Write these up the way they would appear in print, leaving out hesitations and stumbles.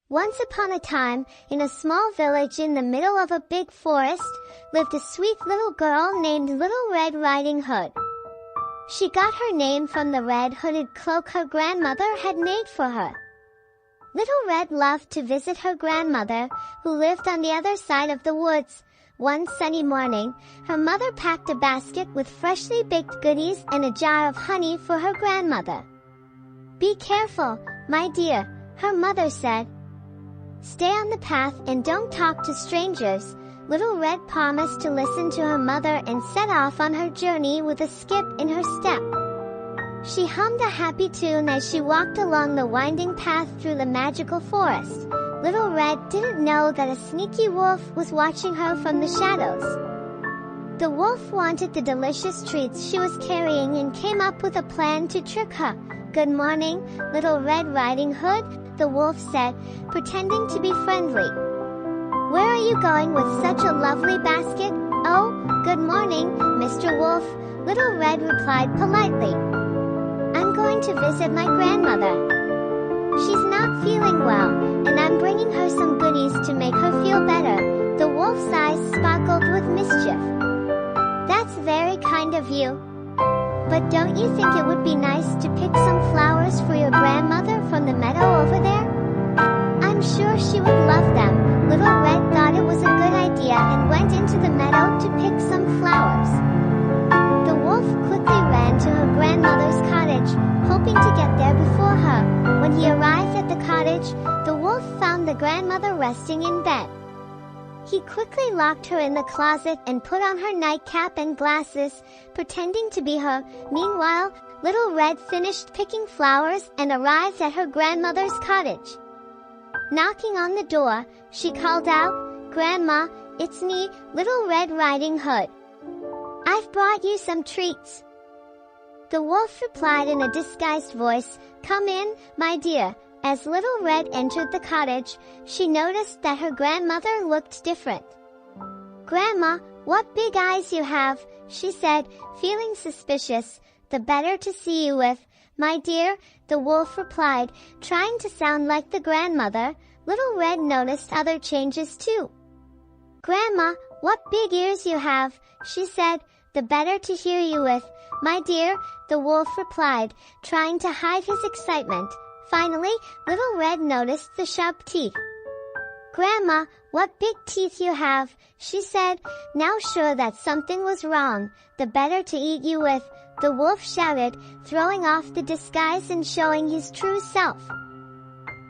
Once upon a time, in a small village in the middle of a big forest, lived a sweet little girl named Little Red Riding Hood. She got her name from the red hooded cloak her grandmother had made for her. Little Red loved to visit her grandmother, who lived on the other side of the woods. One sunny morning, her mother packed a basket with freshly baked goodies and a jar of honey for her grandmother. "Be careful, my dear," her mother said. "Stay on the path and don't talk to strangers." Little Red promised to listen to her mother and set off on her journey with a skip in her step. She hummed a happy tune as she walked along the winding path through the magical forest. Little Red didn't know that a sneaky wolf was watching her from the shadows. The wolf wanted the delicious treats she was carrying and came up with a plan to trick her. "Good morning, Little Red Riding Hood," the wolf said, pretending to be friendly. "Where are you going with such a lovely basket?" "Oh, good morning, Mr. Wolf," Little Red replied politely. "I'm going to visit my grandmother. She's not feeling well, and I'm bringing her some goodies to make her feel better." The wolf's eyes sparkled with mischief. "That's very kind of you. But don't you think it would be nice to pick some flowers for your grandmother from the meadow over there? I'm sure she would love them." Little Red thought it was a good idea and went into the meadow to pick some flowers. The wolf quickly ran to her grandmother's cottage, hoping to get there before her. When he arrived at the cottage, the wolf found the grandmother resting in bed. He quickly locked her in the closet and put on her nightcap and glasses, pretending to be her. Meanwhile, Little Red finished picking flowers and arrived at her grandmother's cottage. Knocking on the door, she called out, "Grandma, it's me, Little Red Riding Hood. I've brought you some treats." The wolf replied in a disguised voice, "Come in, my dear." As Little Red entered the cottage, she noticed that her grandmother looked different. "Grandma, what big eyes you have," she said, feeling suspicious. "The better to see you with, my dear," the wolf replied, trying to sound like the grandmother. Little Red noticed other changes too. "Grandma, what big ears you have," she said. "The better to hear you with, my dear," the wolf replied, trying to hide his excitement. Finally, Little Red noticed the sharp teeth. "Grandma, what big teeth you have," she said, now sure that something was wrong. "The better to eat you with," the wolf shouted, throwing off the disguise and showing his true self.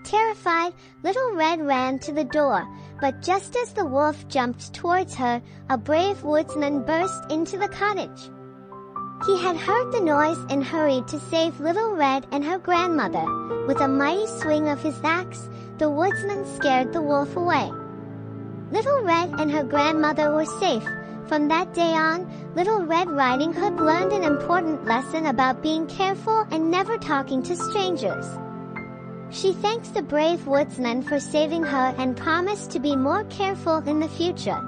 Terrified, Little Red ran to the door, but just as the wolf jumped towards her, a brave woodsman burst into the cottage. He had heard the noise and hurried to save Little Red and her grandmother. With a mighty swing of his axe, the woodsman scared the wolf away. Little Red and her grandmother were safe. From that day on, Little Red Riding Hood learned an important lesson about being careful and never talking to strangers. She thanks the brave woodsman for saving her and promised to be more careful in the future.